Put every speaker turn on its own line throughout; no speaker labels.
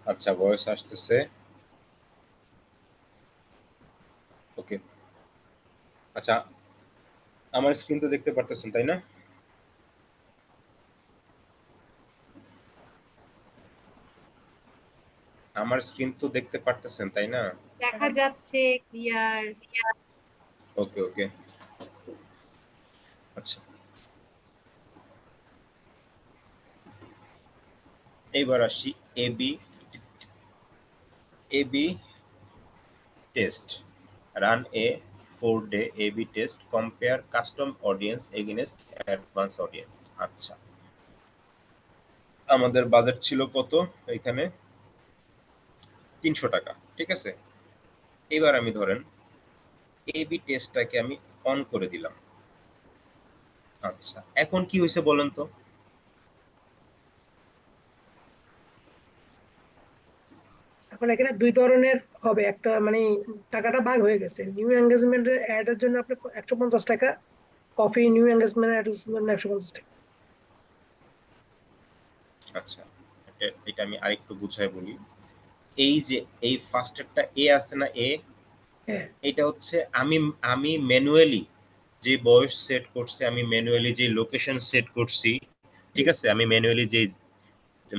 আচ্ছা, ভয়েস আসতেছে। ওকে। আচ্ছা, আমার স্ক্রিন তো দেখতে পারতেছেন, তাই না? আমার স্ক্রিন তো দেখতে পারতেছেন, তাই না?
দেখা যাচ্ছে ক্লিয়ার।
ওকে, ওকে। আচ্ছা, এইবার আসি AB AB test. Run a 4 day AB test, compare custom audience against advance audience. আচ্ছা, আমাদের বাজেট ছিল কত এখানে? 300 টাকা, ঠিক আছে। এবার আমি ধরেন এবি টেস্টটাকে আমি অন করে দিলাম। আচ্ছা, এখন কি হয়েছে বলেন তো?
এখন এখানে দুই ধরনের হবে, একটা মানে টাকাটা ভাগ হয়ে গেছে। নিউ এঙ্গেজমেন্ট অ্যাড এর জন্য আপনি 150 টাকা, কফি নিউ এঙ্গেজমেন্ট অ্যাড এর জন্য 150 টাকা।
আচ্ছা, এটা আমি আরেকটু বুঝাই বলি। এই যে এই ফার্স্টেরটা এ আছে না, এ,
হ্যাঁ,
এটা হচ্ছে আমি আমি ম্যানুয়ালি যে বয়স সেট করছি, আমি ম্যানুয়ালি যে লোকেশন সেট করছি,
জি
ঠিক আছে, আমি ম্যানুয়ালি যে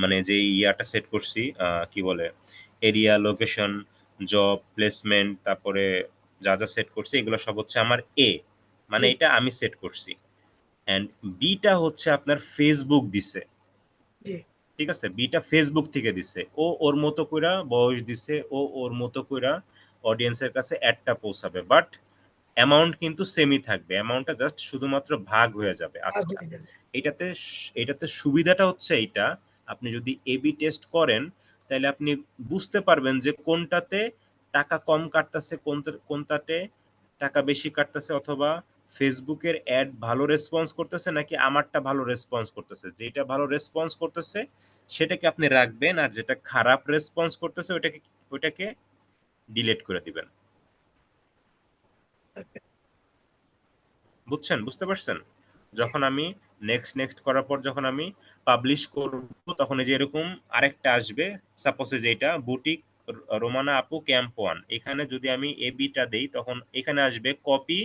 মানে যে ইয়াটা সেট করছি, কি বলে, এরিয়া, লোকেশন, জব প্লেসমেন্ট, তারপরে যা যা সেট করছি এগুলো সব হচ্ছে আমার এ, মানে
জি
এটা আমি সেট করছি। এন্ড বিটা হচ্ছে আপনার ফেসবুক দিছে,
জি।
ঠিক আছে, বিটা ফেসবুক থেকে দিছে, ও ওর মতো কইরা বয়স দিছে, ও ওর মতো কইরা অডিয়েন্সের কাছে অ্যাডটা পৌঁছাবে, বাট অ্যামাউন্ট কিন্তু সেমই থাকবে, অ্যামাউন্টটা জাস্ট শুধুমাত্র ভাগ হয়ে যাবে।
ভাগ
আচ্ছা,
হয়ে যাবে।
এটাতে সুবিধাটা হচ্ছে এইটা, আপনি যদি এবি টেস্ট করেন তাহলে আপনি বুঝতে পারবেন যে কোনটাতে টাকা কম কাটতেছে, কোনটাতে টাকা বেশি কাটতেছে, অথবা ফেসবুকের অ্যাড ভালো রেসপন্স করতেছে নাকি আমারটা ভালো রেসপন্স করতেছে। যেটা ভালো রেসপন্স করতেছে সেটাকে আপনি রাখবেন, আর যেটা খারাপ রেসপন্স করতেছে ওইটাকে ডিলিট করে দিবেন। বুঝছেন, বুঝতে পারছেন? যখন আমি নেক্সট নেক্সট করার পর যখন আমি পাবলিশ করব, তখন এই যে এরকম আরেকটা আসবে, সাপোজ যে এটা বুটিক রোমানা আপু ক্যাম্প ওয়ান, এখানে যদি আমি এ বিটা দেই তখন এখানে আসবে কপি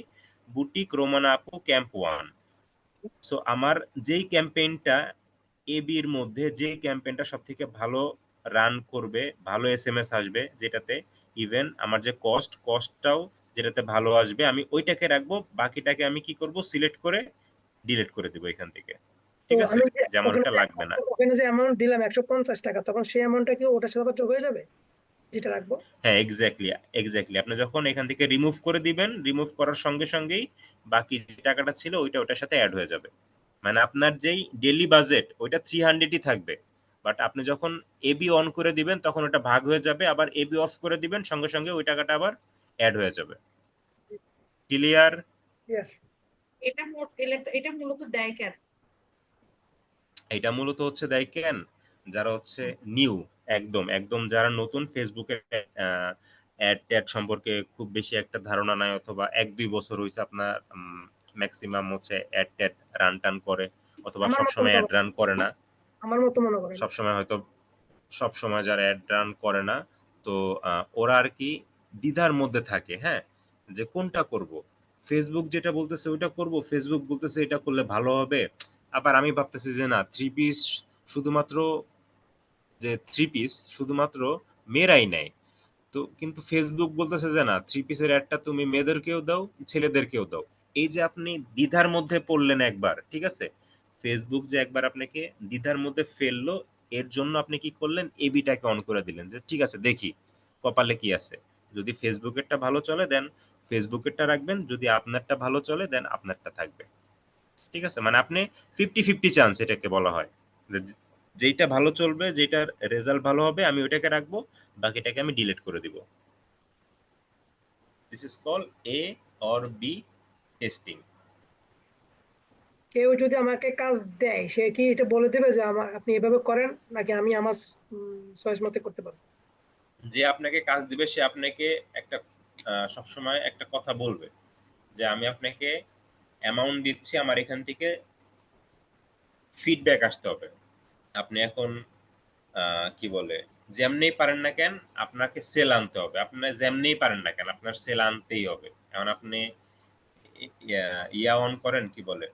বুটিক রোমানা আপু ক্যাম্প ওয়ান। সো আমার যেই ক্যাম্পেইনটা এ বির মধ্যে যে ক্যাম্পেইনটা সব থেকে ভালো রান করবে, ভালো এসএমএস আসবে, যেটাতে ইভেন আমার যে কস্টটাও যেটাতে ভালো আসবে, আমি ওইটাকে রাখবো, বাকিটাকে আমি কি করব, সিলেক্ট করে ডিলিট করে দিব এখান থেকে,
তো
ঠিক আছে,
আমি যে
যেমন
ওখানে
এটা
যে
লাগবে না।
ওখানে যে অ্যামাউন্ট দিলাম 150 টাকা, তখন সেই অ্যামাউন্টটা কি ওটার সাথে আবার যোগ হয়ে যাবে যেটা রাখবো?
হ্যাঁ, এক্স্যাক্টলি, এক্স্যাক্টলি, আপনি যখন এখান থেকে রিমুভ করে দিবেন, রিমুভ করার সঙ্গে সঙ্গেই বাকি যে টাকাটা ছিল ওইটা ওটার সাথে অ্যাড হয়ে যাবে। মানে আপনার যেই ডেইলি বাজেট ওইটা 300ই থাকবে, বাট আপনি যখন এবি অন করে দিবেন তখন ওটা ভাগ হয়ে যাবে, আবার এবি অফ করে দিবেন সঙ্গে সঙ্গে ওই টাকাটা আবার অ্যাড হয়ে যাবে। ক্লিয়ার?
Yes.
এটা মূলত দেয় কেন?
এটা মূলত হচ্ছে দেয় কেন, যারা হচ্ছে নিউ, একদম একদম যারা নতুন, ফেসবুকের অ্যাড ট্যাড সম্পর্কে খুব বেশি একটা ধারণা নাই, অথবা 1-2 বছর হয়েছে আপনার, ম্যাক্সিমাম হচ্ছে অ্যাড ট্যাড রান টান করে, অথবা
আমার মতো
সবসময়
মনে
অ্যাড
করেন,
রান করে না,
আমার মতো মনে করেন।
সবসময় হয়তো, সবসময় যারা অ্যাড রান করে না, তো ওরা আর কি দ্বিধার মধ্যে থাকে, হ্যাঁ, যে কোনটা করব, ফেসবুক যেটা বলতেছে ওইটা করব, ফেসবুক বলতেছে এটা করলে ভালো হবে, আবার আমি ভাবতেছি যে না, থ্রি পিস শুধুমাত্র, যে থ্রি পিস শুধুমাত্র মেয়েরাই নেয়, তো কিন্তু ফেসবুক বলতেছে যে না, থ্রি পিসের অ্যাডটা তুমি মেয়েদেরকেও দাও, ছেলেদেরকেও দাও। এই যে আপনি দ্বিধার মধ্যে পড়লেন একবার, ঠিক আছে, ফেসবুক যে একবার আপনাকে দ্বিধার মধ্যে ফেললো, এর জন্য আপনি কি করলেন, এবিটাকে অন করে দিলেন, যে ঠিক আছে দেখি কপালে কি আছে, যদি ফেসবুকেরটা ভালো চলে দেন ফেসবুকেরটা রাখবেন, যদি আপনারটা ভালো চলে দেন আপনারটা থাকবে, ঠিক আছে, মানে আপনি 50-50 চান্স এটাকে বলা হয়, যে যেইটা ভালো চলবে, যেটার রেজাল্ট ভালো হবে আমি ওইটাকে রাখবো, বাকিটাকে আমি ডিলিট করে দিব। This is call A or B testing.
কেউ যদি আমাকে কাজ দেয়, সে কি এটা বলে দেবে যে আমার আপনি এভাবে করেন, নাকি আমি আমার চয়েস মতে করতে পারবো?
যে আপনাকে কাজ দিবে সে আপনাকে একটা সবসময় একটা কথা বলবে, যে আমি আপনাকে অ্যামাউন্ট দিচ্ছি, আমার এখান থেকে ফিডব্যাক আসতে হবে। আপনি এখন কি বলে, যেমনি পারেন না কেন আপনাকে সেল আনতে হবে, আপনার যেমনি পারেন না কেন আপনার সেল আনতেই হবে। এখন আপনি ইয়া অন করেন, কি বলে,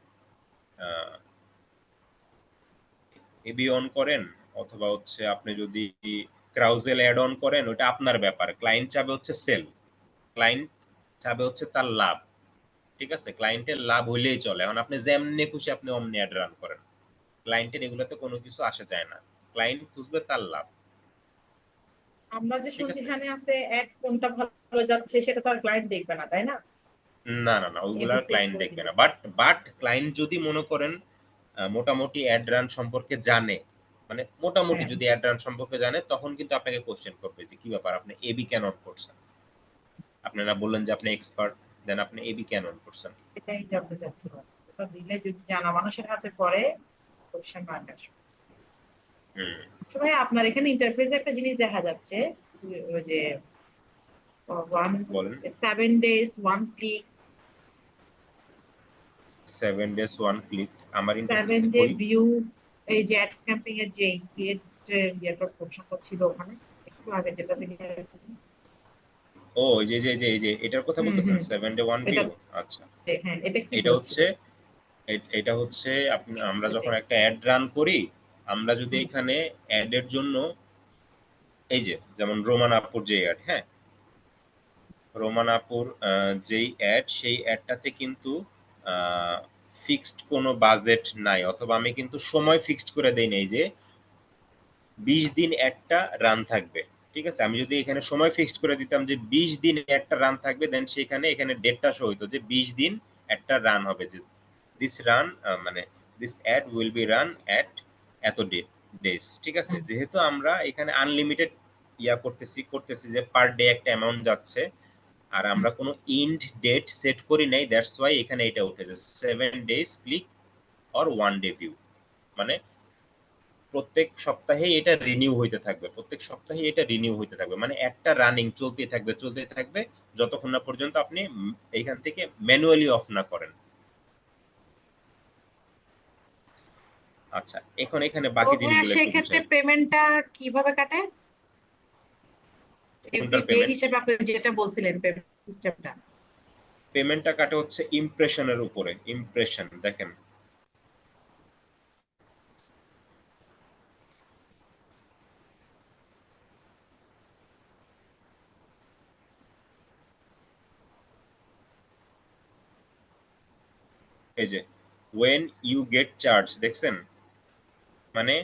এবি অন করেন, অথবা হচ্ছে আপনি যদি ক্রাউজেল অ্যাড অন করেন, ওটা আপনার ব্যাপার। ক্লায়েন্ট চাবে হচ্ছে সেল, ক্লায়েন্ট চাবে হচ্ছে তার লাভ, ঠিক আছে? ক্লায়েন্টের লাভ হইলেই চলে। এখন আপনি যেমনি খুশি আপনি অমনি অ্যাড রান করেন, ক্লায়েন্টের এগুলোতে কোনো কিছু আসে যায় না। ক্লায়েন্ট খুঁজবে তার লাভ,
আমরা যে
ঠিক আছে?
সন্ধিহানে আছে অ্যাড কোনটা ভালো যাচ্ছে সেটা তো আর ক্লায়েন্ট দেখবে না, তাই না?
না না না, ওইগুলা
এবি সেট
ক্লায়েন্ট
করে
দেখবে
দিলে।
না। বাট ক্লায়েন্ট যদি মনে করেন মোটামুটি অ্যাড রান সম্পর্কে জানে, মানে মোটামুটি
হ্যাঁ,
যদি অ্যাড রান সম্পর্কে জানে, তখন কিন্তু আপনাকে কোশ্চেন করবে যে কি ব্যাপার আপনি এবি কেন অন করছেন। আপনি না বললেন যে আপনি এক্সপার্ট, দেন আপনি এবি কেন অন করছেন?
এটাই জানতে চাচ্ছিলাম। ওটা দিলে যদি জানা মানুষের হাতে পড়ে কোশ্চেন মার্ক আসবে।
হুম,
আচ্ছা ভাই, আপনার এখানে ইন্টারফেসে একটা জিনিস দেখা যাচ্ছে, ওই যে ওয়ান
বলেন।
7 days 1 click,
7 days 1 click আমার
7
ইন্টারফেসে
day
কই?
view, এই যে অ্যাড স্ক্যাম্পিং এর যে ক্রিয়েট ইয়েটা প্রশ্ন ছিল ওখানে একটু আগে যেটা তিনি।
ও এই যে এটার কথা
হুম
বলতেছেন,
হুম
7 day 1
এটা,
view। আচ্ছা,
হ্যাঁ এটা কি
এটা
বলছিল?
হচ্ছে এটা হচ্ছে আমরা যখন
সেটাই।
একটা অ্যাড রান করি, আমরা যদি
হুম
এখানে অ্যাড এর জন্য এই যে যেমন রোমান আপুর যে অ্যাড, হ্যাঁ, রোমান আপুর যেই অ্যাড, সেই অ্যাডটাতে কিন্তু ফিক্সড কোনো বাজেট নাই, অথবা আমি কিন্তু সময় ফিক্সড করে দেই নাই যে 20 দিন অ্যাডটা রান থাকবে, ঠিক আছে? আমি যদি এখানে সময় ফিক্সড করে দিতাম যে 20 দিন অ্যাডটা রান থাকবে, দেন সেখানে এখানে ডেটটা শো হইতো যে 20 দিন অ্যাডটা রান হবে, যে দিস রান মানে this ad will be run at এত ডেজ, ঠিক আছে?
হুম
যেহেতু আমরা এখানে আনলিমিটেড ইয়া করতেছি যে পার ডে একটা অ্যামাউন্ট যাচ্ছে, আর
হুম।
আমরা কোনো ইন্ড ডেট সেট করি নাই, দ্যাটস ওয়াই এখানে এটা উঠেছে 7 days click or 1 day view. মানে প্রত্যেক সপ্তাহে এটা রিনিউ হইতে থাকবে, প্রত্যেক সপ্তাহে এটা রিনিউ হইতে থাকবে, মানে একটা রানিং চলতেই থাকবে যতক্ষণ না পর্যন্ত আপনি এইখান থেকে ম্যানুয়ালি অফ না করেন। আচ্ছা, এখন এখানে
তো
বাকি
ভাইয়া
জিনিসগুলো একটু
সেক্ষেত্রে
বুঝাই।
পেমেন্টটা কিভাবে কাটে? এভরি
কোনটার
ডে
পেমেন্ট?
হিসেবে আপনি যেটা বলছিলেন পেমেন্ট সিস্টেমটা।
পেমেন্টটা কাটে হচ্ছে ইমপ্রেশনের উপরে। ইমপ্রেশন দেখেন, এই যে when you get charged, দেখছেন? মানে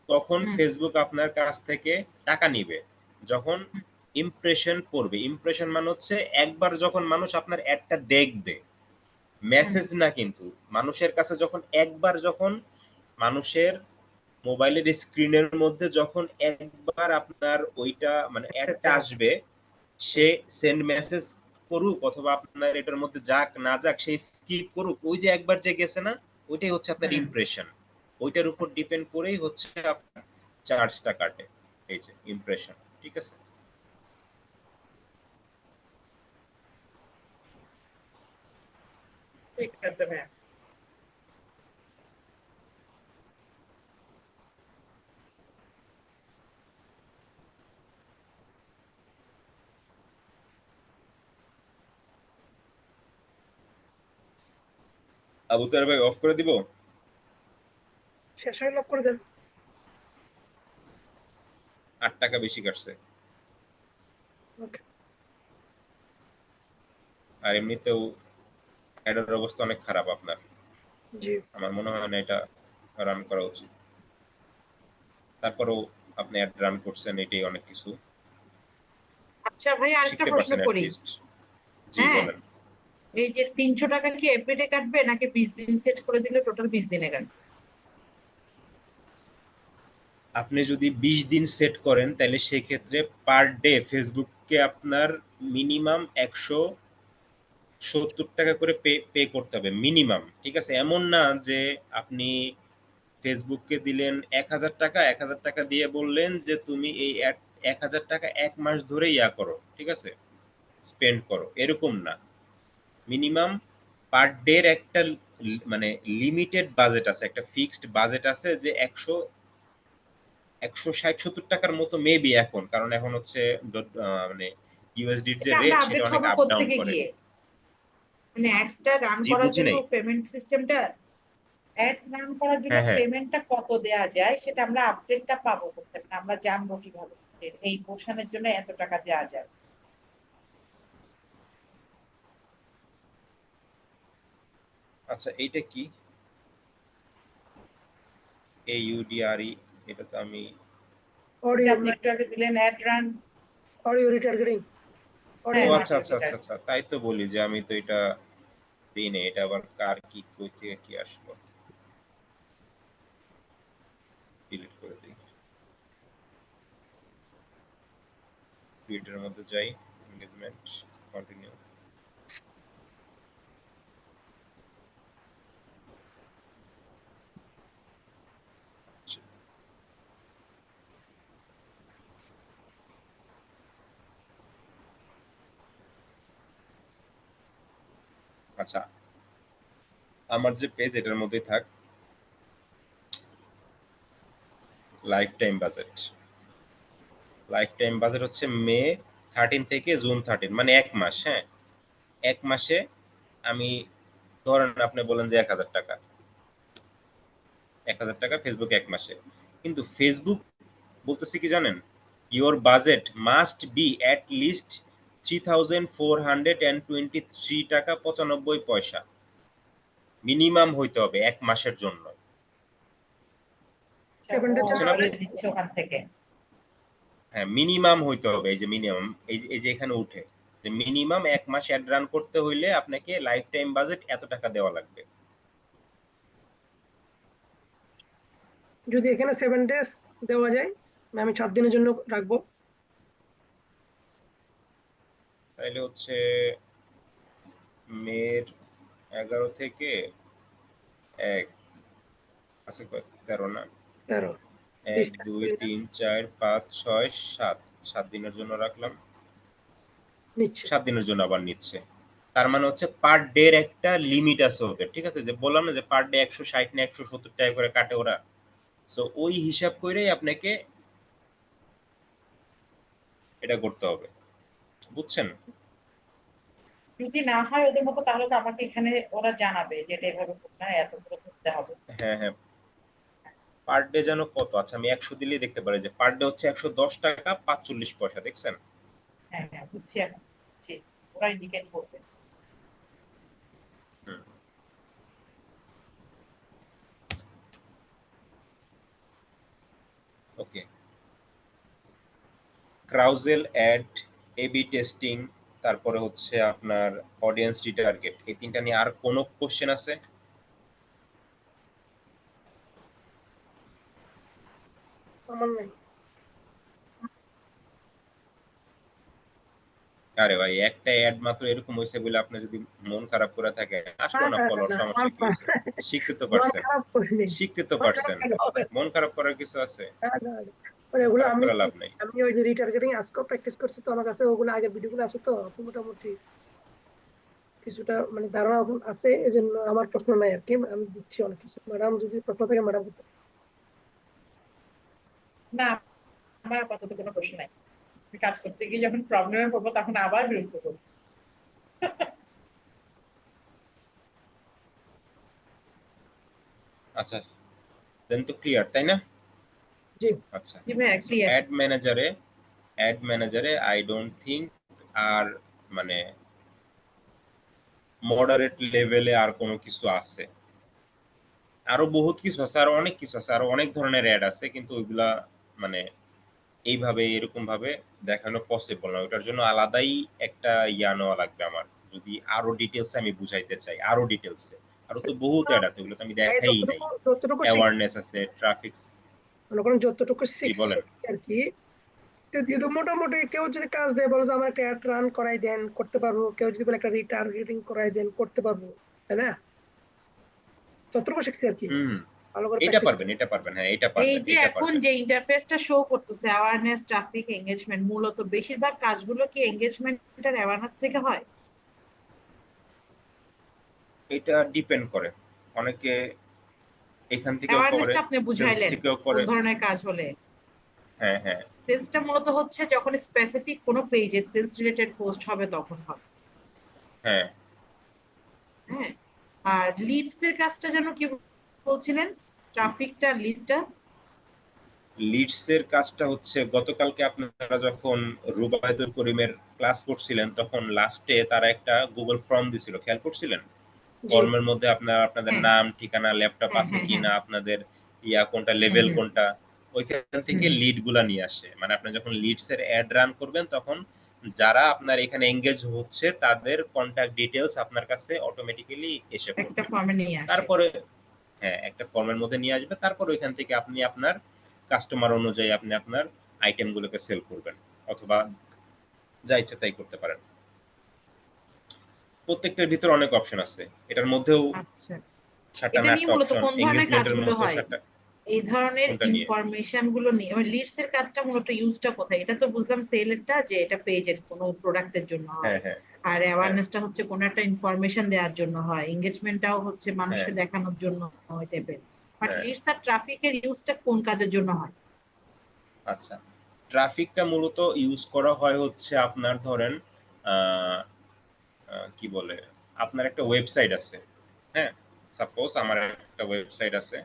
তখন
হুম
ফেসবুক আপনার কাছ থেকে টাকা নিবে যখন
হুম
ইমপ্রেশন পড়বে। ইমপ্রেশন মানে হচ্ছে একবার যখন মানুষ আপনার অ্যাডটা দেখবে,
হুম।
মেসেজ না কিন্তু, মানুষের কাছে যখন একবার, যখন মানুষের মোবাইলের স্ক্রিনের মধ্যে যখন একবার আপনার ওইটা মানে
একটা
অ্যাডটা
চাপ।
আসবে, সে সেন্ড মেসেজ করুক অথবা আপনার এটার মধ্যে যাক না যাক, সে স্কিপ করুক, ওই যে একবার যে গেছে না, ওইটাই হচ্ছে আপনার
হুম।
ইমপ্রেশন। ওইটার উপর
আচ্ছা,
ডিপেন্ড করেই হচ্ছে আপনার চার্জটা কাটে। এই যে ইমপ্রেশন, ঠিক আছে?
ঠিক আছে ভাইয়া।
আবু তার ভাই অফ করে দিব?
শেষ হয়ে লক করে দেন।
8 টাকা বেশি কাটছে।
ওকে।
আর এমনিতেও অ্যাডের অবস্থা অনেক খারাপ আপনার,
জি।
আমার মনে হয় না এটা রান করা উচিত। তারপরেও আপনি অ্যাড রান করছেন, এটাই অনেক কিছু।
আচ্ছা ভাই, আরেকটা
শিখতে
প্রশ্ন
পারছেন
করি।
অ্যাটলিস্ট। জি
হ্যাঁ,
বলেন।
এই যে 300 টাকা কি এভরিডে কাটবে নাকি 20 দিন সেট করে দিলে টোটাল 20 দিনে কাটবে?
আপনি যদি 20 দিন সেট করেন, তাহলে সেক্ষেত্রে পার ডে ফেসবুককে আপনার মিনিমাম 170 টাকা করে পে পে করতে হবে মিনিমাম, ঠিক আছে? এমন না যে আপনি ফেসবুককে দিলেন 1,000 টাকা, 1,000 টাকা দিয়ে বললেন যে তুমি এই 1,000 টাকা 1 মাস ধরে ইয়া করো, ঠিক আছে, স্পেন্ড করো, এরকম না। মিনিমাম পার ডে একটা মানে লিমিটেড বাজেট আছে, একটা ফিক্সড বাজেট আছে যে 160-70 টাকার মতো মেবি এখন, কারণ এখন হচ্ছে মানে ইউএসডির যে
এটা আমরা
রেট সেটা
আপডেট
অনেক
হবো
আপ ডাউন
কোত্থেকে
করে।
গিয়ে? মানে অ্যাডসটা রান
জি,
করার
বুঝি
জন্য
নাই।
পেমেন্ট সিস্টেমটা, অ্যাডস রান করার জন্য
হ্যাঁ, হ্যাঁ।
পেমেন্টটা কত দেয়া যায় সেটা আমরা আপডেটটা পাবো কোথায়? মানে আমরা জানবো কিভাবে যে এই পোর্শনের জন্য এত টাকা দেওয়া যায়?
আচ্ছা, এইটা কি? AUDRE, এটা তো আমি
যে
অডিও
আপনি একটু আগে দিলেন অ্যাড রান।
অডিও রিটার্গেটিং
ও
অডিও
হ্যাঁ,
আচ্ছা,
অডিও
আচ্ছা, আচ্ছা,
রিটার্ন।
আচ্ছা। তাই তো বলি যে আমি তো এটা দিই নাই। এটা আবার কার কি কই থেকে কি আসলো? ডিলিট করে দিই। ক্রিয়েটের মধ্যে যাই, এনগেজমেন্ট, কন্টিনিউ। আচ্ছা, আমার যে পেজ এটার মধ্যেই থাক, life time budget. Life time budget হচ্ছে মে 13 থেকে জুন 13, মানে 1 মাস। হ্যাঁ, 1 মাসে আমি, ধরেন আপনি বলেন যে 1000 টাকা, 1000 টাকা ফেসবুক 1 মাসে। কিন্তু ফেসবুক বলতেছে কি জানেন? Your budget must be at least 3423 টাকা 95 পয়সা মিনিমাম হইতে হবে 1 মাসের জন্য।
আচ্ছা,
7
ও
ডেজ
বুঝছেন আপনি?
বলে দিচ্ছে ওখান থেকে।
হ্যাঁ, মিনিমাম হইতে হবে। এই যে মিনিমাম, এই যে এখানে উঠে যে মিনিমাম 1 মাস অ্যাড রান করতে হইলে আপনাকে লাইফ টাইম বাজেট এত টাকা দেওয়া লাগবে।
যদি এখানে 7 ডেজ দেওয়া যায়, আমি 7 দিনের জন্য রাখবো।
তাইলে হচ্ছে মের 11 থেকে 1 আছে কয়, 13 না?
13
এক
20
দুই তিন চার পাঁচ ছয় সাত, 7 দিনের জন্য রাখলাম।
নিচ্ছে।
7 দিনের জন্য আবার নিচ্ছে। তার মানে হচ্ছে পার ডে এর একটা লিমিট আছে ওদের, ঠিক আছে? যে বললাম না যে পার ডে 160 না 170 টাকা করে কাটে ওরা। সো ওই হিসাব করেই আপনাকে এটা করতে হবে, বুঝছেন?
যদি না হয় ওদের মতো, তাহলে তো আমাকে এখানে ওরা জানাবে যে এটা এভাবে করতে হয়, এত করে করতে হবে।
হ্যাঁ, হ্যাঁ। পার ডে যেন কত, আচ্ছা আমি 100 দিলেই দেখতে পারি যে পার ডে হচ্ছে 110 টাকা 45 পয়সা, দেখছেন?
হ্যাঁ, হ্যাঁ, বুঝছি, এখন বুঝছি। ওরা ইন্ডিকেট করবে।
হুম, ওকে। ক্রাউজেল অ্যাড, এবি টেস্টিং, তারপরে হচ্ছে আপনার অডিয়েন্স রিটার্গেট, এই তিনটা নিয়ে আর কোনো কোশ্চেন আছে?
আমার নাই।
আরে ভাই, একটা অ্যাড মাত্র এরকম হয়েছে বলে আপনি যদি মন খারাপ করে থাকেন,
না
আসলো না
না না
ফলোয়ার,
না,
সমস্যা কি হয়েছে? শিখতে তো
মন
পারছেন,
খারাপ করিনি।
শিখতে তো
মন খারাপ
পারছেন।
কেন হবে?
মন খারাপ করার কিছু আছে?
না না না।
মন
ওগুলো
খারাপ
আমি
করে লাভ নাই।
আমি ওই যে রিটার্গেটিং আজকেও প্র্যাকটিস করছি, তো আমার কাছে ওগুলো আগের ভিডিওগুলো আছে, তো আপনি মোটামুটি কিছুটা মানে ধারণা এখন আছে, এই জন্য আমার প্রশ্ন নাই আর কি। আমি দিচ্ছি অনেক কিছু, ম্যাডাম যদি প্রশ্ন থাকে ম্যাডাম করতে।
না, আমার আপাতত কোনো প্রশ্ন নাই। আমি কাজ করতে গিয়ে যখন প্রবলেমে পড়বো তখন আবার বিরক্ত করবো।
আচ্ছা, দেন তো ক্লিয়ার, তাই না?
জি।
আচ্ছা,
জি ভাইয়া,
সো
ক্লিয়ার।
অ্যাড ম্যানেজারে আই ডোন্ট থিঙ্ক আর মানে মডারেট লেভেলে আর কোনো কিছু আছে। আরো বহুত কিছু আছে, আরো অনেক কিছু আছে, আরো অনেক ধরনের অ্যাড আছে, কিন্তু ওইগুলা মানে এইভাবে এরকম ভাবে দেখানো পসিবল না। ওটার জন্য আলাদাই একটা ইয়া নেওয়া লাগবে আমার, যদি আরো ডিটেলস আমি বুঝাইতে চাই, আরো ডিটেলসে। আরো তো বহুত অ্যাড আছে, ওগুলো তো আমি
ভাই
দেখাই নাই।
যতটুকু যতটুকু শিখছি,
অ্যাওয়ারনেস আছে, ট্রাফিক।
মনে করেন যতটুকু
জি,
শিখছি
বলেন।
আর কি। তো যেহেতু মোটামুটি কেউ যদি কাজ দেয়, বলে যে আমার একটা অ্যাড রান করাই দেন, করতে পারবো। কেউ যদি বলে একটা রিটার্গেটিং করাই দেন, করতে পারবো। তাই না? যতটুকু শিখছি আর কি,
হুম,
ভালো করে
এটা
প্র্যাকটিস।
পারবেন, এটা পারবেন, হ্যাঁ এটা
এই
পারবেন,
যে
এটা
এখন
পারবেন।
যে ইন্টারফেসটা শো করতেছে অ্যাওয়ারনেস, ট্রাফিক, এঙ্গেজমেন্ট, মূলত বেশিরভাগ কাজগুলো কি এঙ্গেজমেন্ট আর অ্যাওয়ারনেস থেকে হয়?
এটা ডিপেন্ড করে, অনেকে এখান থেকেও করে,
অ্যাওয়ারনেসটা আপনি
সেলস
বুঝাইলেন
থেকেও
কোন
করে।
ধরনের কাজ হলে।
হ্যাঁ, হ্যাঁ,
সেলসটা মূলত হচ্ছে যখন স্পেসিফিক কোনো পেজে সেলস রিলেটেড পোস্ট হবে তখন হবে।
হ্যাঁ।
হ্যাঁ। আর লিডস এর কাজটা যেন কি বলছিলেন, ট্রাফিকটা লিস্টটা?
লিডস এর কাজটা হচ্ছে গতকালকে আপনারা যখন রুবায়দুল করিমের ক্লাস করছিলেন তখন লাস্টে তারা একটা গুগল ফর্ম দিছিল, খেয়াল করছিলেন?
জি।
ফর্মের মধ্যে আপনাদের
হ্যাঁ
নাম, ঠিকানা, ল্যাপটপ
হ্যাঁ
আছে
হ্যাঁ হ্যাঁ।
কিনা, আপনাদের কোনটা,
হুম
লেভেল
হুম
কোনটা, ওইখান
হুম
থেকে
হুম।
লিড গুলা নিয়ে আসে। মানে আপনি যখন লিডস এর অ্যাড রান করবেন তখন যারা আপনার এখানে এঙ্গেজ হচ্ছে তাদের কন্টাক্ট ডিটেলস আপনার কাছে অটোমেটিক্যালি এসে
একটা
পড়বে।
ফর্মে নিয়ে আসে।
তারপরে হ্যাঁ, একটা ফর্মের মধ্যে নিয়ে আসবে। তারপর ওইখান থেকে আপনি আপনার কাস্টমার অনুযায়ী আপনি আপনার আইটেম গুলোকে সেল করবেন, অথবা যা ইচ্ছা তাই করতে পারেন। প্রত্যেকটার ভিতরে অনেক অপশন আছে। এটার মধ্যেও
আচ্ছা,
৭টা
এটা
না
নিয়ে
৮টা
মূলত
অপশন,
কোন ধরনের
এনগেজমেন্টের
কাজগুলো
মধ্যেও
হয়?
৭টা।
এই ধরনের
কোনটা নিয়ে?
ইনফরমেশন গুলো নিয়ে লিডস এর কাজটা মূলত ইউজটা কোথায়? এটা তো বুঝলাম সেলেরটা, যে এটা পেজের কোনো প্রোডাক্টের জন্য হয়।
হ্যাঁ, হ্যাঁ,
আর
হ্যাঁ,
অ্যাওয়ারনেসটা হচ্ছে কোনো একটা ইনফরমেশন দেওয়ার জন্য হয়, এঙ্গেজমেন্টটাও হচ্ছে
হ্যাঁ,
মানুষকে দেখানোর জন্য ওই টাইপের। বাট
হ্যাঁ।
লিডস আর ট্রাফিকের ইউজটা কোন কাজের জন্য হয়?
আচ্ছা। ট্রাফিকটা মূলত ইউজ করা হয় হচ্ছে আপনার ধরেন আ আ কি বলে? আপনার একটা ওয়েবসাইট আছে। হ্যাঁ? সাপোজ আমার একটা ওয়েবসাইট আছে।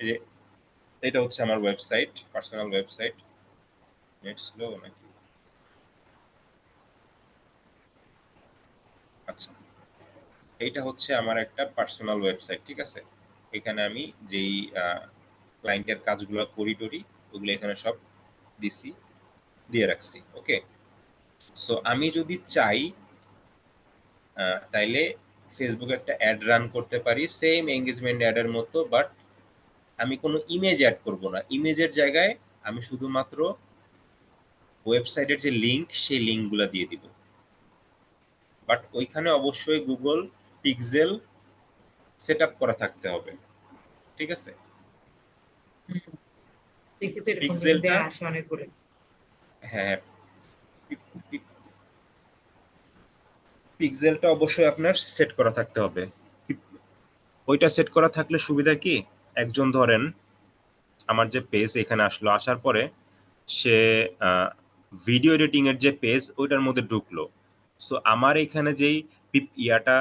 এই যে এটা হচ্ছে আমার website, personal website. Net slow নাকি? আচ্ছা। এইটা হচ্ছে আমার একটা পার্সোনাল ওয়েবসাইট, ঠিক আছে? এখানে আমি যেই আ ক্লায়েন্টের কাজগুলো করি-টরি ওগুলো এখানে সব দিছি, দিয়ে রাখছি। ওকে? সো আমি যদি চাই তাইলে ফেসবুকে একটা অ্যাড রান করতে পারি সেম এনগেজমেন্ট অ্যাড এর মতো, বাট আমি কোনো ইমেজ অ্যাড করব না। ইমেজের জায়গায় আমি শুধুমাত্র ওয়েবসাইটের যে লিংক সেই লিংকগুলা দিয়ে দিব। বাট ওইখানে অবশ্যই গুগল পিক্সেল সেটআপ করা থাকতে হবে। ঠিক আছে?
হুম, দেখি তো এরকম লিঙ্ক
পিক্সেলটা
দেয়া আসে অনেকগুলো।
হ্যাঁ, পিক্সেলটা অবশ্যই আপনার সেট করা থাকতে হবে। ওইটা সেট করা থাকলে সুবিধা কি? একজন ধরেন আমার যে পেজ এখানে আসলো, আসার পরে সে ভিডিও এডিটিং এর যে পেজ ওইটার মধ্যে ঢুকলো। সো আমার এখানে যেই ইয়াটা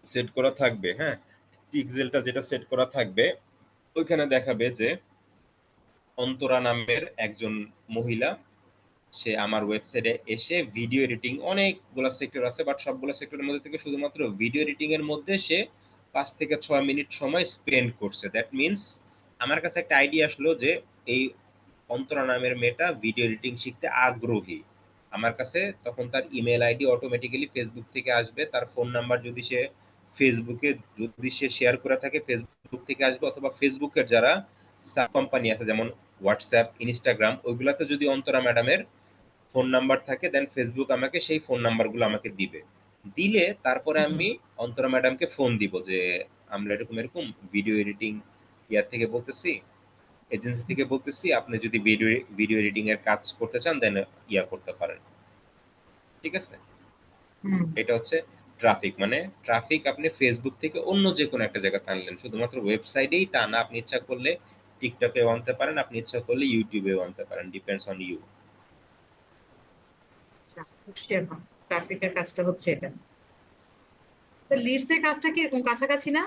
সেট করা থাকবে, হ্যাঁ? পিক্সেলটা যেটা সেট করা থাকবে ওইখানে দেখাবে যে অন্তরা নামের একজন মহিলা, সে আমার ওয়েবসাইটে এসে ভিডিও এডিটিং, অনেকগুলা সেক্টর আছে বাট সবগুলা সেক্টরের মধ্যে থেকে শুধুমাত্র ভিডিও এডিটিং এর মধ্যে সে ৫ থেকে ৬ মিনিট সময় স্পেন্ড করছে। দ্যাট মিনস আমার কাছে একটা আইডিয়া আসলো যে এই অন্তরা নামের মেয়েটা ভিডিও এডিটিং শিখতে আগ্রহী। আমার কাছে তখন তার ইমেল আইডি অটোমেটিক্যালি ফেসবুক থেকে আসবে। তার ফোন নাম্বার যদি সে ফেসবুকে যদি সে শেয়ার করে থাকে ফেসবুক থেকে আসবে, অথবা ফেসবুকের যারা সাব কোম্পানি আছে যেমন হোয়াটসঅ্যাপ, ইনস্টাগ্রাম, ওইগুলাতে যদি অন্তরা ম্যাডামের ফোন নাম্বার থাকে দেন ফেসবুক আমাকে সেই ফোন নাম্বারগুলো আমাকে দিবে। দিলে তারপরে
হুম
আমি অন্তরা ম্যাডামকে ফোন দিব যে আমরা এরকম এরকম ভিডিও এডিটিং ইয়ার থেকে বলতেছি, এজেন্সি থেকে বলতেছি, আপনি যদি ভিডিও ভিডিও এডিটিং এর কাজ করতে চান দেন করতে পারেন। ঠিক আছে?
হুম।
এটা হচ্ছে ট্রাফিক। মানে ট্রাফিক আপনি ফেসবুক থেকে অন্য যে কোনো একটা জায়গাতে আনলেন, শুধুমাত্র ওয়েবসাইটেই তা না, আপনি ইচ্ছা করলে টিকটকেও আনতে পারেন, আপনি ইচ্ছা করলে ইউটিউবেও আনতে পারেন, ডিপেন্ডস অন ইউ।
আচ্ছা, বুঝছি এখন ট্রাফিকের কাজটা হচ্ছে এটা। তো লিডস এর কাজটা কি এরকম কাছাকাছি না?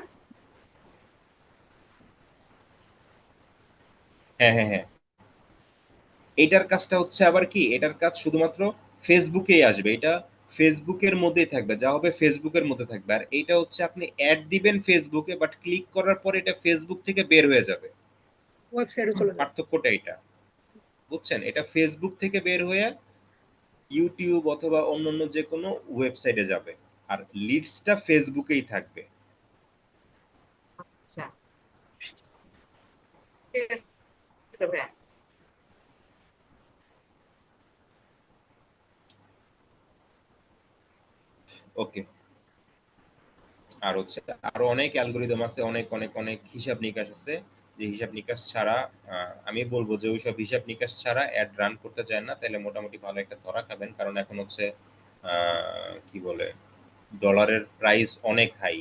হ্যাঁ, হ্যাঁ, হ্যাঁ। এটার কাজটা হচ্ছে আবার কি, এটার কাজ শুধুমাত্র ফেসবুকেই আসবে। এটা ফেসবুকের মধ্যেই থাকবে, যা হবে ফেসবুকের মধ্যে থাকবে। আর এইটা হচ্ছে আপনি অ্যাড দিবেন ফেসবুকে, বাট ক্লিক করার পরে এটা ফেসবুক থেকে বের হয়ে যাবে।
ওয়েবসাইটে চলে যাবে।
পার্থক্যটা এটা, বুঝছেন? এটা ফেসবুক থেকে বের হয়ে ইউটিউব অথবা অন্যান্য যে কোনো ওয়েবসাইটে যাবে। আর লিডসটা ফেসবুকেই থাকবে।
আচ্ছা, ঠিক আছে ভাইয়া।
ওকে। আর হচ্ছে আরো অনেক অ্যালগরিদম আছে, অনেক অনেক অনেক হিসাব নিকাশ আছে, যে হিসাব নিকাশ ছাড়া আমি বলবো যে ওইসব হিসাব নিকাশ ছাড়া অ্যাড রান করতে চায় না, তাহলে মোটামুটি ভালো একটা ধরা খাবেন। কারণ এখন হচ্ছে কি বলে, ডলারের প্রাইস অনেক হাই।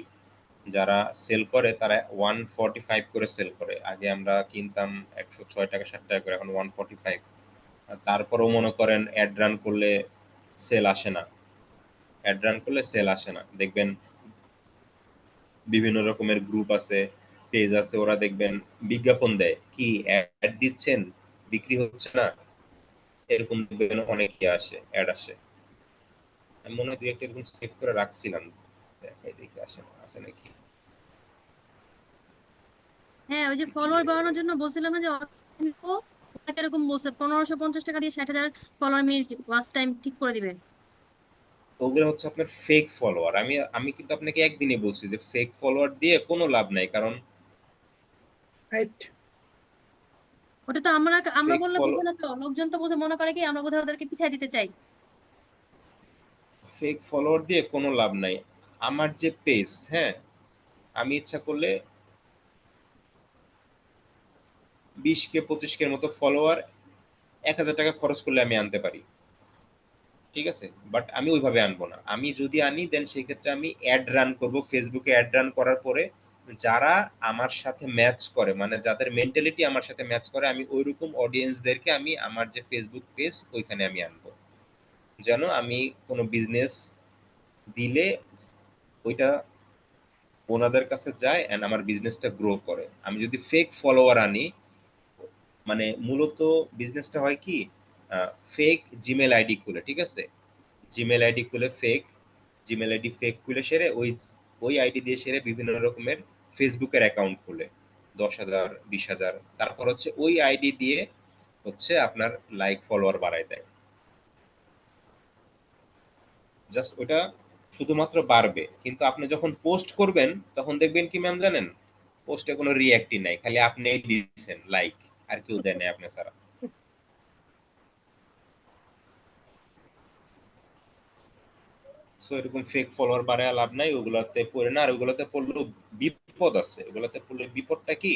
যারা সেল করে তারা 145 করে সেল করে। আগে আমরা কিনতাম 106 টাকা 7 টাকা করে, এখন 145। তারপরেও মনে করেন অ্যাড রান করলে সেল আসে না, অ্যাড রান করলে সেল আসে না। দেখবেন বিভিন্ন রকমের গ্রুপ আছে, পেজ আছে, ওরা দেখবেন বিজ্ঞাপন দেয়, কি অ্যাড দিচ্ছেন, বিক্রি হচ্ছে না, এরকম দেখবেন অনেক ইয়ে আসে, অ্যাড আসে। আমি মনে হয় দুই একটা এরকম সেভ করে রাখছিলাম, দেখাই দেখি আসে না, আছে নাকি।
হ্যাঁ, ওই যে ফলোয়ার বাড়ানোর জন্য বলছিলাম না যে ওনাকে এরকম বলছে 1550 টাকা দিয়ে 60,000 ফলোয়ার মিনিট ওয়াচ টাইম ঠিক করে দিবে।
ওগুলো হচ্ছে আপনার ফেক ফলোয়ার। আমি আমি কিন্তু আপনাকে একদিনই বলছি যে ফেক ফলোয়ার দিয়ে কোনো লাভ নাই, কারণ
রাইট।
ওটা তো আমরা আমরা
ফেক
বললে
ফলো
বুঝে না, তো লোকজন তো বুঝে মনে করে কি আমরা বোধহয় ওদেরকে পিছিয়ে দিতে চাই।
ফেক ফলোয়ার দিয়ে কোনো লাভ নাই। আমার যে পেজ, হ্যাঁ, আমি ইচ্ছা করলে 20 কে 25 কে মতো ফলোয়ার 1,000 টাকা খরচ করলে আমি আনতে পারি, ঠিক আছে। বাট আমি ওইভাবে আনবো না। আমি যদি আনি দেন সেই ক্ষেত্রে আমি অ্যাড রান করব, ফেসবুকে অ্যাড রান করার পরে যারা আমার সাথে ম্যাচ করে, মানে যাদের মেন্টালিটি আমার সাথে ম্যাচ করে, আমি ওইরকম অডিয়েন্সদেরকে আমি আমার যে ফেসবুক পেজ ওইখানে আমি আনবো, যেন আমি কোনো বিজনেস দিলে ওইটা ওনাদের কাছে যায় এন্ড আমার বিজনেসটা গ্রো করে। আমি যদি ফেক ফলোয়ার আনি, মানে মূলত বিজনেসটা হয় কি, ফেক জিমেল আইডি খুলে, ঠিক আছে, জিমেল আইডি খুলে ফেক, জিমেল আইডি ফেক খুলে সেরে ওই ওই আইডি দিয়ে সেরে বিভিন্ন রকমের ফেসবুকের অ্যাকাউন্ট খুলে 10,000 20,000, তারপর হচ্ছে ওই আইডি দিয়ে হচ্ছে আপনার লাইক ফলোয়ার বাড়ায় দেয়। জাস্ট ওটা শুধুমাত্র বাড়বে, কিন্তু আপনি যখন পোস্ট করবেন তখন দেখবেন কি ম্যাম জানেন, পোস্টে কোনো রিঅ্যাক্টই নাই, খালি আপনিই দিয়েছেন লাইক, আর কেউ দেয় নাই আপনি ছাড়া। সো এরকম ফেক ফলোয়ার বাড়ায় লাভ নাই, ওগুলাতে পড়ে না। আর ওগুলাতে পড়লেও বিপদ আছে। ওগুলাতে পড়লে বিপদটা কি,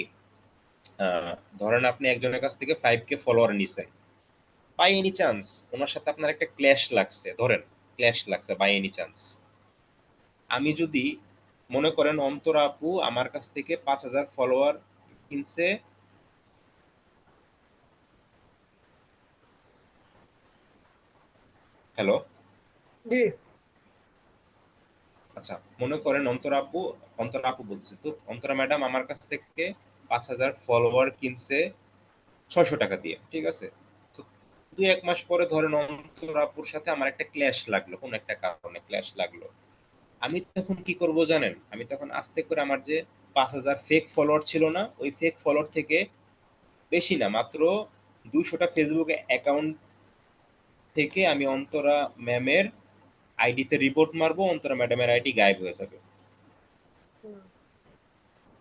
ধরেন আপনি একজনের কাছ থেকে 5K ফলোয়ার নিছেন, বাই এনি চান্স ওনার সাথে আপনার একটা ক্ল্যাশ লাগছে, ধরেন ক্ল্যাশ লাগছে বাই এনি চান্স। আমি যদি মনে করেন অন্তরা আপু আমার কাছ থেকে 5,000 ফলোয়ার কিনছে, হ্যালো,
জি।
আচ্ছা, মনে করেন অন্তরা আপু, অন্তরা আপু বলছে তো, অন্তরা ম্যাডাম আমার কাছ থেকে 5,000 ফলোয়ার কিনছে 600 টাকা দিয়ে, ঠিক আছে। তো 2-1 মাস পরে ধরেন অন্তরা আপুর সাথে আমার একটা ক্ল্যাশ লাগলো, কোন একটা কারণে ক্ল্যাশ লাগলো। আমি তখন কি করব জানেন, আমি তখন আস্তে করে আমার যে 5,000 ফেক ফলোয়ার ছিল না, ওই ফেক ফলোয়ার থেকে বেশি না, মাত্র 200টা ফেসবুক অ্যাকাউন্ট থেকে আমি অন্তরা ম্যামের আইডিতে রিপোর্ট মারবো, অন্তরা ম্যাডামের আইডি গায়েব হয়ে যাবে,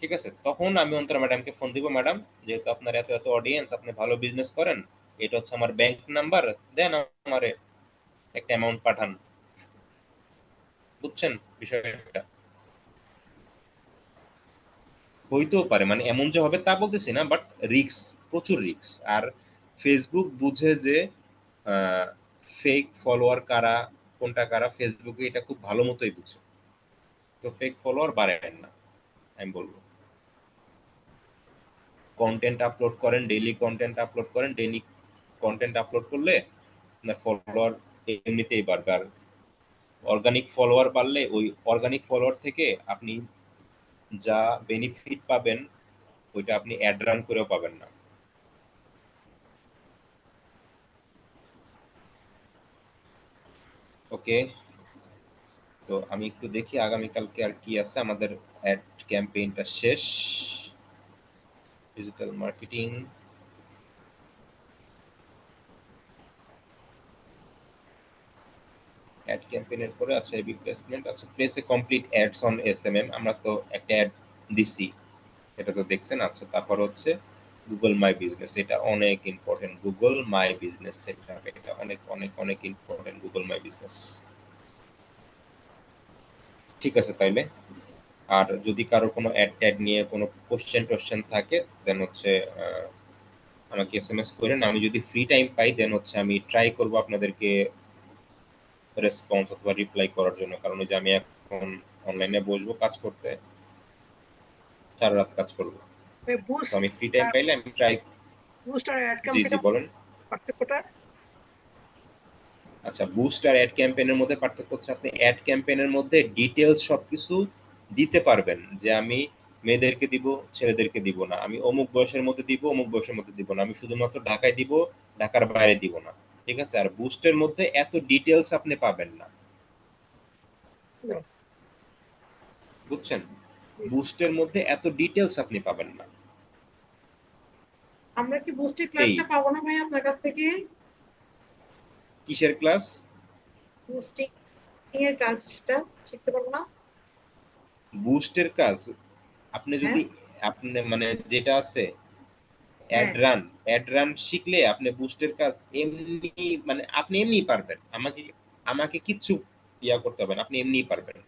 ঠিক আছে। তখন আমি অন্তরা ম্যাডামকে ফোন দিব, ম্যাডাম যেহেতু আপনার এত এত অডিয়েন্স, আপনি ভালো বিজনেস করেন, এটা হচ্ছে আমার ব্যাংক নাম্বার, দেন আমারে একটা অ্যামাউন্ট পাঠান। বুঝছেন বিষয়টা, হইতেও পারে, মানে এমন যে হবে তা বলতেছি না, বাট রিস্ক, প্রচুর রিস্ক। আর ফেসবুক বুঝে যে ফেক ফলোয়ার কারা, কোনটা কারা, ফেসবুকে এটা খুব ভালো মতোই বুঝে। তো ফেক ফলোয়ার বাড়ায়েন না, আমি বলবো। কন্টেন্ট আপলোড করেন, ডেইলি কন্টেন্ট আপলোড করেন, ডেইলি কন্টেন্ট আপলোড করলে আপনার ফলোয়ার এমনিতেই বাড়বে। আর অর্গানিক ফলোয়ার বাড়লে ওই অর্গানিক ফলোয়ার থেকে আপনি যা বেনিফিট পাবেন ওইটা আপনি অ্যাড রান করেও পাবেন না। ওকে, তো আমি একটু দেখি আগামীকালকে আর কি আছে। আমাদের অ্যাড ক্যাম্পেইনটা শেষ, ডিজিটাল মার্কেটিং, অ্যাড ক্যাম্পেইনের পরে আছে এবি প্লেসমেন্ট, আছে place A complete ads on SMM, আমরা তো একটা অ্যাড দিছি, এটা তো দেখছেন। আচ্ছা, তারপর হচ্ছে গুগল মাই বিজনেস, এটা অনেক important. Google my business setup, এটা অনেক অনেক অনেক ইম্পর্টেন্ট, গুগল মাই বিজনেস। ঠিক আছে তাইলে, আর যদি কারো কোনো অ্যাড ট্যাড নিয়ে কোনো কোশ্চেন থাকে দেন হচ্ছে আমাকে এসএমএস করেন। আমি যদি ফ্রি টাইম পাই দেন হচ্ছে আমি ট্রাই করব আপনাদেরকে রেসপন্স অথবা রিপ্লাই করার জন্য, কারণ ওই যে আমি এখন অনলাইনে বসবো কাজ করতে, সারা রাত কাজ করবো, তো
বুস্ট
আমি ফ্রি টাইম পাইলে আমি ট্রাই।
বুস্ট আর অ্যাড
জি
ক্যাম্পেইন
বলেন।
পার্থক্যটা?
আচ্ছা, বুস্ট আর অ্যাড ক্যাম্পেইনের মধ্যে পার্থক্য হচ্ছে আপনি অ্যাড ক্যাম্পেইনের মধ্যে ডিটেলস সবকিছু দিতে পারবেন, যে আমি মেয়েদেরকে দিব, ছেলেদেরকে দিব না, আমি অমুক বয়সের মধ্যে দিব, অমুক বয়সের মধ্যে দিব না, আমি শুধুমাত্র ঢাকায় দিব, ঢাকার বাইরে দিব না, ঠিক আছে? আর বুস্টের মধ্যে এত ডিটেলস আপনি পাবেন না,
না।
বুঝছেন? বুস্টের মধ্যে এত ডিটেলস আপনি পাবেন না।
আমরা কি বুস্টের
এই
ক্লাসটা পাবো না ভাই আপনার কাছ থেকে?
কিসের ক্লাস?
বুস্টিং এর কাজটা শিখতে পারবো না?
বুস্টের কাজ আপনি
হ্যাঁ
যদি আপনি মানে যেটা আছে
হ্যাঁ
অ্যাড রান শিখলে আপনি বুস্টের কাজ এমনি মানে আপনি এমনিই পারবেন, আমাকে আমাকে কিচ্ছু ইয়া করতে হবে না, আপনি এমনিই পারবেন।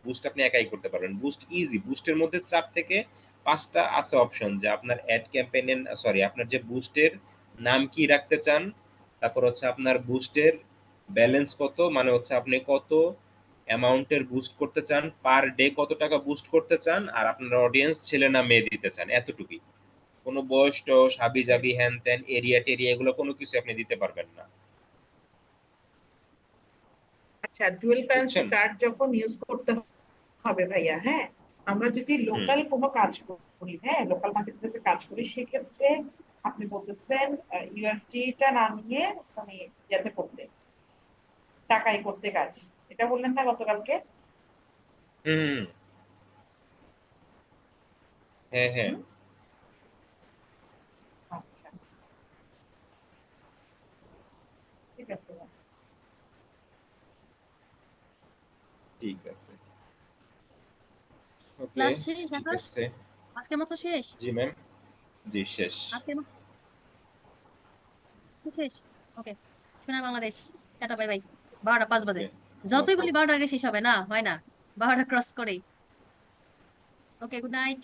বুস্ট আপনি একাই করতে পারবেন, বুস্ট ইজি। বুস্টের মধ্যে 4 থেকে 5টা আছে অপশন, যে আপনার অ্যাড ক্যাম্পেইনের সরি আপনার যে বুস্টের নাম কি রাখতে চান, তারপর হচ্ছে আপনার বুস্টের ব্যালেন্স কত, মানে হচ্ছে আপনি কত অ্যামাউন্টের বুস্ট করতে চান, পার ডে কত টাকা বুস্ট করতে চান, আর আপনার অডিয়েন্স ছেলে না মেয়ে দিতে চান, এতটুকুই। কোনো বয়স টয়স হাবি জাবি হ্যান ত্যান এরিয়া টেরিয়া এগুলো কোনো কিছু আপনি দিতে পারবেন না,
আচ্ছা, ডুয়াল কারেন্সি
বুঝছেন?
কার্ড যখন ইউজ করতে হবে ভাইয়া, হ্যাঁ, আমরা যদি
হুম
লোকাল কোনো কাজ করি, হ্যাঁ, লোকাল মার্কেট প্লেসে কাজ করি, সেক্ষেত্রে আপনি বলতেছেন ইউএসডি টা না নিয়ে মানে ইয়াতে করতে, টাকায় করতে কাজ, এটা বললেন না গতকালকে?
হুম হুম, হ্যাঁ হ্যাঁ,
হুম, আচ্ছা, ঠিক আছে।
ঠিক আছে, ওকে,
ক্লাস শেষ
ঠিক
আকাশ,
আছে।
আজকের মতো শেষ।
জি ম্যাম, জি শেষ।
আজকের মতো শেষ। ওকে, সোনার বাংলাদেশ, টাটা বাই বাই। 12টা 5 বাজে।
ওকে, নো
যতই বলি
প্রবলেম।
12টা আগে শেষ হবে না, হয় না, 12টা ক্রস করেই। ওকে, গুড নাইট।